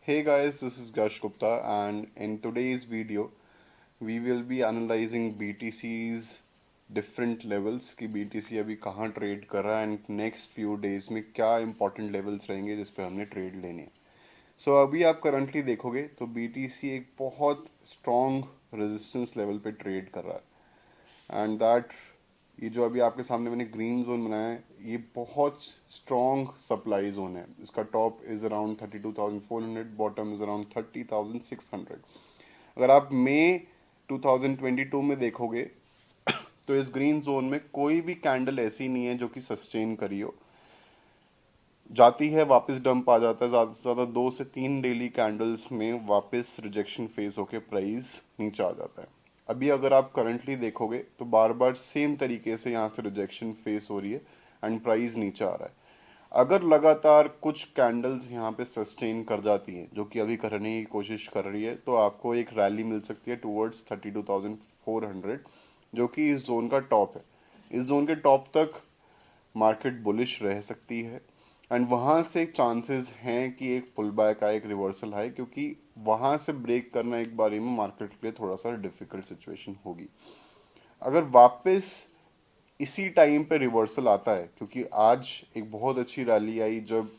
Hey guys, this is Gash Gupta, and in today's video, we will be analyzing BTC's different levels कि BTC अभी कहाँ trade कर रहा है and next few days में क्या इंपॉर्टेंट लेवल्स रहेंगे जिस पे हमने ट्रेड लेने हैं. सो अभी आप करंटली देखोगे तो BTC एक बहुत स्ट्रॉन्ग रेजिस्टेंस लेवल पे ट्रेड कर रहा है एंड दैट ये जो अभी आपके सामने मैंने ग्रीन जोन बनाया है ये बहुत स्ट्रॉन्ग सप्लाई जोन है. इसका top is around 32,400, bottom is around 30,600. अगर आप मई 2022 में देखोगे तो इस ग्रीन जोन में कोई भी कैंडल ऐसी नहीं है जो कि सस्टेन करी हो. जाती है वापस डंप आ जाता है, ज़्यादा से ज़्यादा 2 से 3 डेली कैंडल्स में वापस रिजेक्शन फेस होके प्राइस नीचे आ जाता है. अभी अगर आप करंटली देखोगे तो बार बार सेम तरीके से यहाँ से रिजेक्शन फेस हो रही है एंड प्राइस नीचे आ रहा है. अगर लगातार कुछ कैंडल्स यहाँ पे सस्टेन कर जाती हैं जो कि अभी करने की कोशिश कर रही है तो आपको एक रैली मिल सकती है टुवर्ड्स 32,400 जो कि इस जोन का टॉप है. इस जोन के टॉप तक मार्केट बुलिश रह सकती है एंड वहाँ से चांसेस हैं कि एक पुल बैक आए, एक रिवर्सल आए, क्योंकि वहाँ से ब्रेक करना एक बारी में मार्केट के लिए थोड़ा सा डिफिकल्ट सिचुएशन होगी. अगर वापस इसी टाइम पे रिवर्सल आता है, क्योंकि आज एक बहुत अच्छी रैली आई जब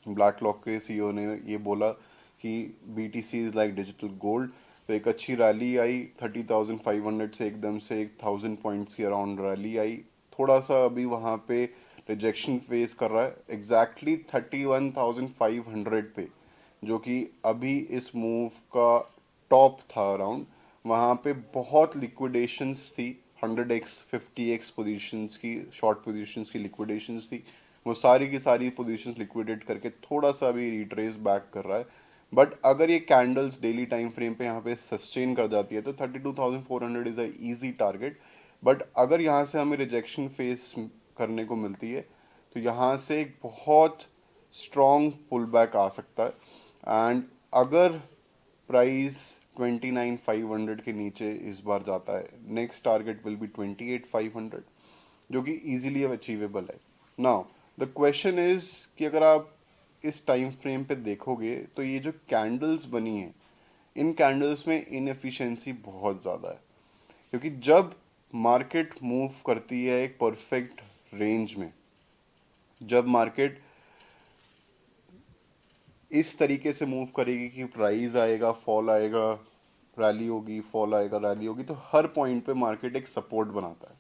ब्लैक लॉक के सीईओ ने ये बोला कि BTC is like digital gold, तो एक अच्छी रैली आई 30,500 से एकदम से 1,000 पॉइंट्स की अराउंड रैली आई. थोड़ा सा अभी वहाँ पे रिजेक्शन फेस कर रहा है एग्जैक्टली 31,500 पे, जो कि अभी इस मूव का टॉप था अराउंड. वहाँ पे बहुत लिक्विडेशंस थी, 100x 50x पोजीशंस की, शॉर्ट पोजीशंस की लिक्विडेशंस थी. वो सारी की सारी पोजीशंस लिक्विडेट करके थोड़ा सा अभी रिट्रेस बैक कर रहा है. बट अगर ये कैंडल्स डेली टाइम फ्रेम पे यहाँ पे सस्टेन कर जाती है तो 32,400 is a easy target. But अगर यहाँ से हमें रिजेक्शन फेस करने को मिलती है तो यहाँ से एक बहुत स्ट्रॉन्ग पुल बैक आ सकता है. एंड अगर प्राइस 29,500 के नीचे इस बार जाता है, नेक्स्ट टारगेट विल बी 28,500 जो कि इजीली अचीवेबल है. नाउ द क्वेश्चन इज कि अगर आप इस टाइम फ्रेम पे देखोगे तो ये जो कैंडल्स बनी है इन कैंडल्स में इनएफिशिएंसी बहुत ज़्यादा है, क्योंकि जब मार्केट मूव करती है एक परफेक्ट रेंज में, जब मार्केट इस तरीके से मूव करेगी कि प्राइस आएगा, फॉल आएगा, रैली होगी, फॉल आएगा, रैली होगी, तो हर पॉइंट पे मार्केट एक सपोर्ट बनाता है.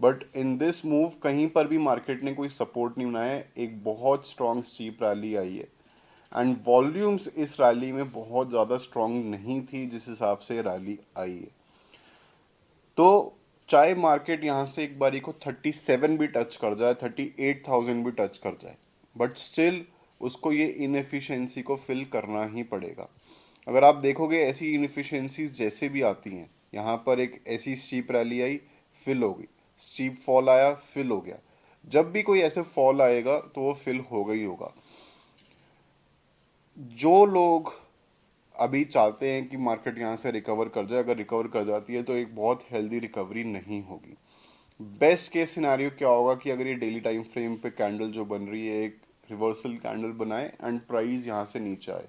बट इन दिस मूव कहीं पर भी मार्केट ने कोई सपोर्ट नहीं बनाया है, एक बहुत स्ट्रॉन्ग स्टीप रैली आई है एंड वॉल्यूम्स इस रैली में बहुत ज़्यादा स्ट्रॉन्ग नहीं थी जिस हिसाब से रैली आई है. तो चाहे मार्केट यहाँ से एक बारी को 37 भी टच कर जाए, 38,000 भी टच कर जाए, बट स्टिल उसको ये इनएफिशिएंसी को फिल करना ही पड़ेगा. अगर आप देखोगे ऐसी इनएफिशिएंसीज जैसे भी आती हैं, यहाँ पर एक ऐसी स्टीप रैली आई, फिल हो गई, स्टीप फॉल आया, फिल हो गया. जब भी कोई ऐसे फॉल आएगा तो वो फिल होगा ही होगा. जो लोग अभी चाहते हैं कि मार्केट यहाँ से रिकवर कर जाए, अगर रिकवर कर जाती है तो एक बहुत हेल्दी रिकवरी नहीं होगी. बेस्ट केस सिनारियो क्या होगा कि अगर ये डेली टाइम फ्रेम पे कैंडल जो बन रही है एक रिवर्सल कैंडल बनाए एंड प्राइस यहाँ से नीचे आए.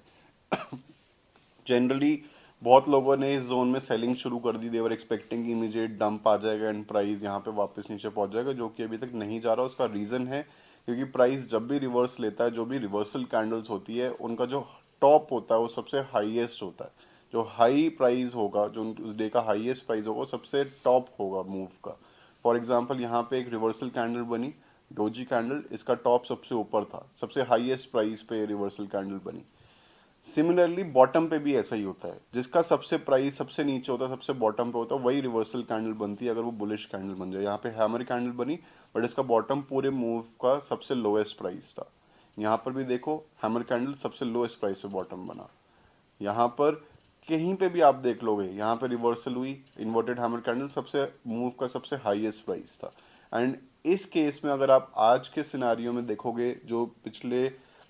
जनरली बहुत लोगों ने इस जोन में सेलिंग शुरू कर दी, देवर एक्सपेक्टिंग इमीडिएट डंप आ जाएगा एंड प्राइस यहाँ पे वापस नीचे पहुंच जाएगा, जो कि अभी तक नहीं जा रहा. उसका रीज़न है क्योंकि प्राइस जब भी रिवर्स लेता है, जो भी रिवर्सल कैंडल्स होती है उनका जो टॉप होता है वो सबसे हाईएस्ट होता है. जो हाई प्राइस होगा, जो उस डे का हाईएस्ट प्राइस होगा, वो सबसे टॉप होगा मूव का. फॉर एग्जाम्पल यहाँ पे एक रिवर्सल कैंडल बनी, डोजी कैंडल, इसका टॉप सबसे ऊपर था, सबसे हाईएस्ट प्राइस पे रिवर्सल कैंडल बनी. सिमिलरली बॉटम पे भी ऐसा ही होता है, जिसका सबसे प्राइस सबसे नीचे होता है, सबसे बॉटम पे होता है, वही रिवर्सल कैंडल बनती है अगर वो बुलिश कैंडल बन जाए. यहाँ पे हैमर कैंडल बनी बट इसका बॉटम पूरे मूव का सबसे लोएस्ट प्राइस था. यहाँ पर भी देखो हैमर कैंडल सबसे लोएस्ट प्राइस से बॉटम बना. यहाँ पर कहीं पे भी आप देख लोगे, यहाँ पे रिवर्सल हुई, इन्वर्टेड हैमर कैंडल सबसे मूव का सबसे हाईएस्ट प्राइस था. एंड इस केस में अगर आप आज के सिनारियो में देखोगे, जो पिछले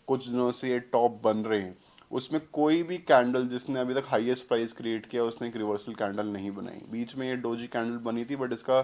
कुछ दिनों से ये टॉप बन रहे हैं, उसमें कोई भी कैंडल जिसने अभी तक हाईएस्ट प्राइस क्रिएट किया उसने एक रिवर्सल कैंडल नहीं बनाई. बीच में ये डोजी कैंडल बनी थी बट इसका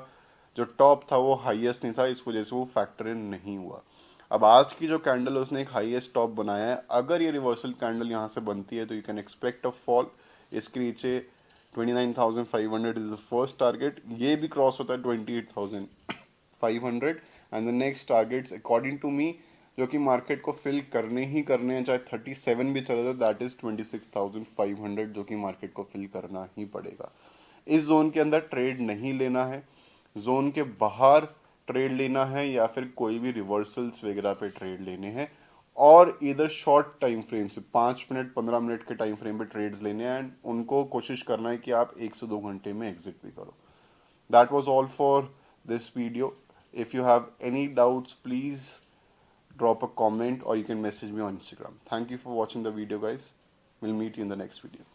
जो टॉप था वो हाईएस्ट नहीं था, इस वजह से वो फैक्टर इन नहीं हुआ. अब आज की जो कैंडल उसने एक हाईएस्ट टॉप बनाया है, अगर ये रिवर्सल कैंडल यहाँ से बनती है तो you can expect a fall. इसके नीचे 29,500 इज द फर्स्ट टारगेट, ये भी क्रॉस होता है 28,500 and the next targets according to me जो कि मार्केट को फिल करने ही करने हैं, चाहे 37 भी चला जाए, दैट इज 26,500 जो कि मार्केट को फिल करना ही पड़ेगा। इस जोन के अंदर ट्रेड नहीं लेना है, जोन के बाहर ट्रेड लेना है या फिर कोई भी रिवर्सल्स वगैरह पे ट्रेड लेने हैं, और इधर शॉर्ट टाइम फ्रेम से 5 मिनट 15 मिनट के टाइम फ्रेम पे ट्रेड्स लेने हैं एंड उनको कोशिश करना है कि आप 1 से 2 घंटे में एग्जिट भी करो। That was all for this video. If you have any doubts please drop a comment or you can message me on Instagram. Thank you for watching the video, guys. We'll meet you in the next video.